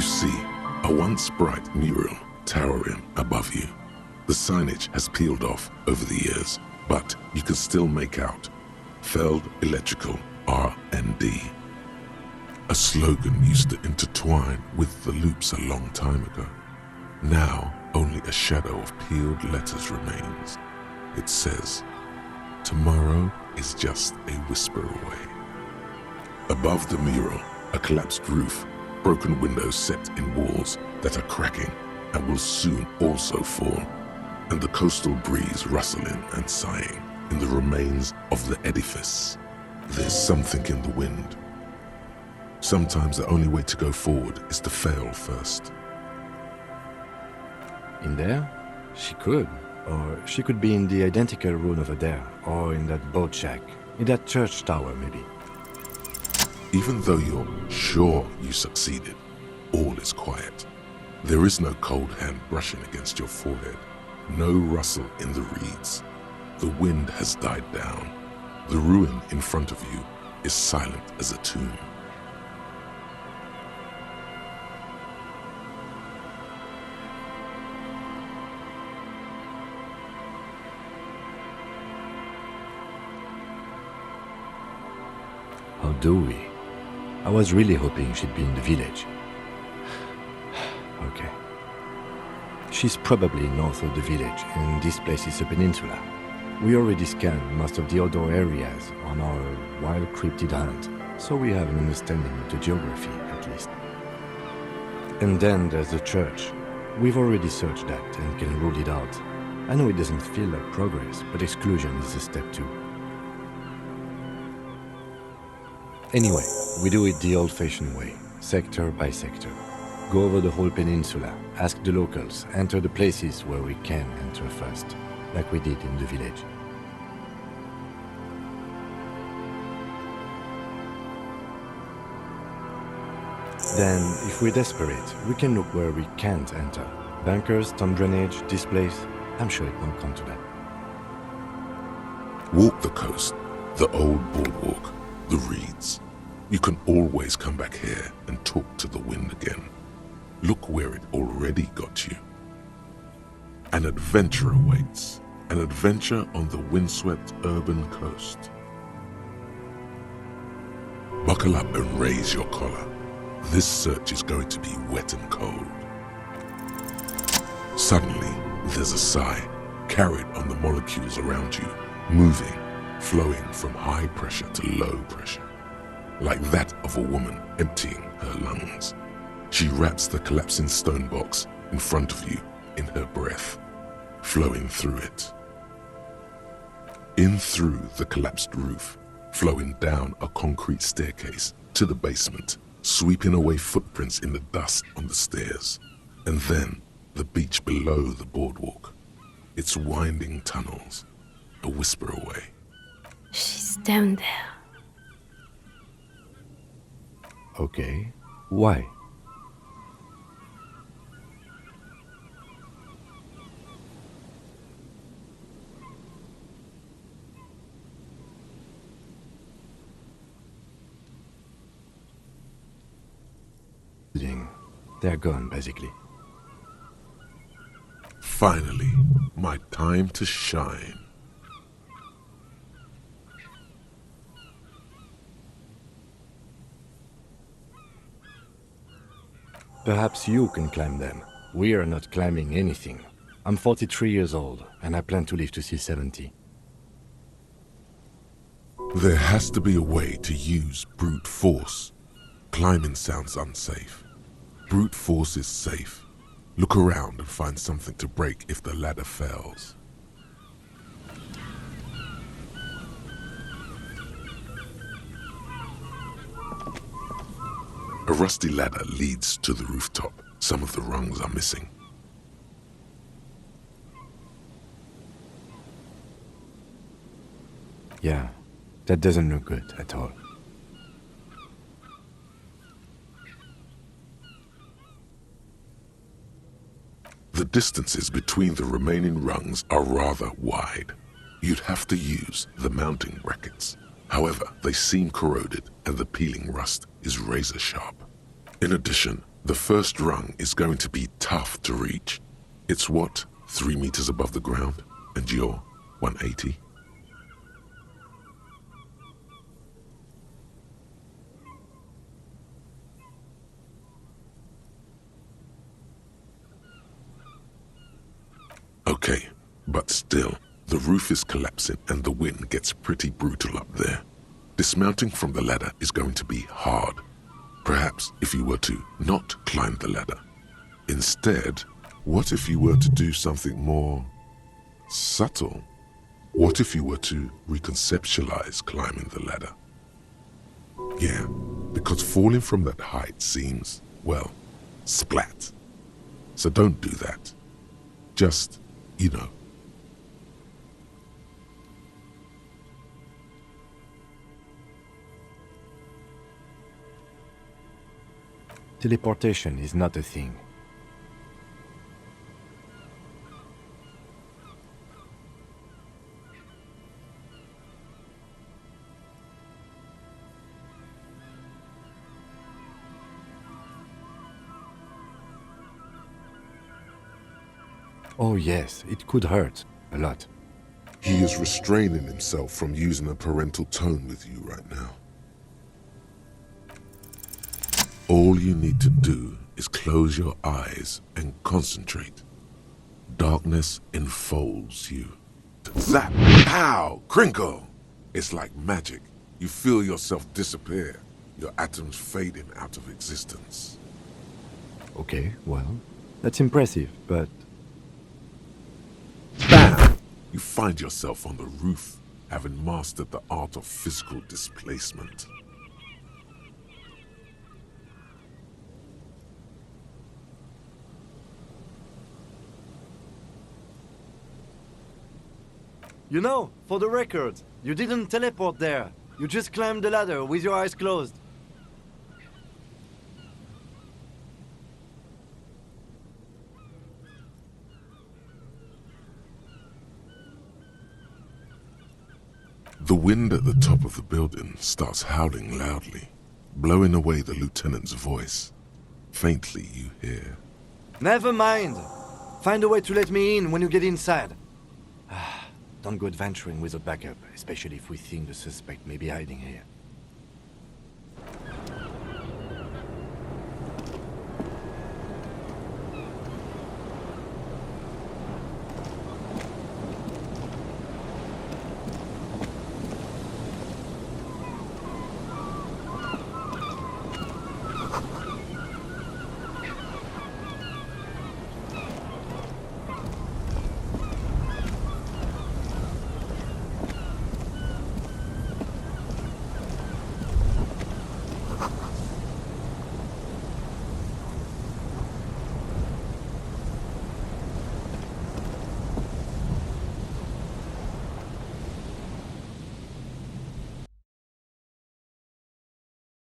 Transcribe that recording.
You see a once bright mural towering above you. The signage has peeled off over the years, but you can still make out Feld Electrical R&D. A slogan used to intertwine with the loops a long time ago. Now, only a shadow of peeled letters remains. It says, "Tomorrow is just a whisper away." Above the mural, a collapsed roof, broken windows set in walls that are cracking and will soon also fall, and the coastal breeze rustling and sighing in the remains of the edifice. There's something in the wind. Sometimes the only way to go forward is to fail first. In there? She could. Or she could be in the identical room over there, or in that boat shack, in that church tower maybe. Even though you're sure you succeeded, all is quiet. There is no cold hand brushing against your forehead, no rustle in the reeds. The wind has died down. The ruin in front of you is silent as a tomb. How do we? I was really hoping she'd be in the village. Okay. She's probably north of the village, and this place is a peninsula. We already scanned most of the outdoor areas on our wild cryptid hunt, so we have an understanding of the geography, at least. And then there's the church. We've already searched that and can rule it out. I know it doesn't feel like progress, but exclusion is a step too. Anyway, we do it the old-fashioned way, sector by sector. Go over the whole peninsula, ask the locals, enter the places where we can enter first, like we did in the village. Then, if we're desperate, we can look where we can't enter. Bunkers, storm drainage, this place, I'm sure it won't come to that. Walk the coast, the old boardwalk, the reeds. You can always come back here and talk to the wind again. Look where it already got you. An adventure awaits. An adventure on the windswept urban coast. Buckle up and raise your collar. This search is going to be wet and cold. Suddenly, there's a sigh, carried on the molecules around you, moving, flowing from high pressure to low pressure, like that of a woman emptying her lungs. She wraps the collapsing stone box in front of you in her breath, flowing through it. In through the collapsed roof, flowing down a concrete staircase to the basement, sweeping away footprints in the dust on the stairs, and then the beach below the boardwalk, its winding tunnels, a whisper away. She's down there. Okay, why? They're gone, basically. Finally, my time to shine. Perhaps you can climb them. We are not climbing anything. I'm 43 years old, and I plan to live to see 70. There has to be a way to use brute force. Climbing sounds unsafe. Brute force is safe. Look around and find something to break if the ladder fails. A rusty ladder leads to the rooftop. Some of the rungs are missing. Yeah, that doesn't look good at all. The distances between the remaining rungs are rather wide. You'd have to use the mounting brackets. However, they seem corroded and the peeling rust is razor sharp. In addition, The first rung is going to be tough to reach. It's what, 3 meters above the ground, and you're 180? Okay, but still, the roof is collapsing and the wind gets pretty brutal up there. Dismounting from the ladder is going to be hard. Perhaps if you were to not climb the ladder. Instead, what if you were to do something more subtle? What if you were to reconceptualize climbing the ladder? Yeah, because falling from that height seems, well, splat. So don't do that. Just, you know. Teleportation is not a thing. Oh yes, it could hurt. A lot. He is restraining himself from using a parental tone with you right now. All you need to do is close your eyes and concentrate. Darkness enfolds you. Zap! Pow! Crinkle! It's like magic. You feel yourself disappear, your atoms fading out of existence. Okay, well, that's impressive, but... Bam! You find yourself on the roof, having mastered the art of physical displacement. You know, for the record, you didn't teleport there. You just climbed the ladder with your eyes closed. The wind at the top of the building starts howling loudly, blowing away the lieutenant's voice. Faintly you hear. Never mind. Find a way to let me in when you get inside. Don't go adventuring without backup, especially if we think the suspect may be hiding here.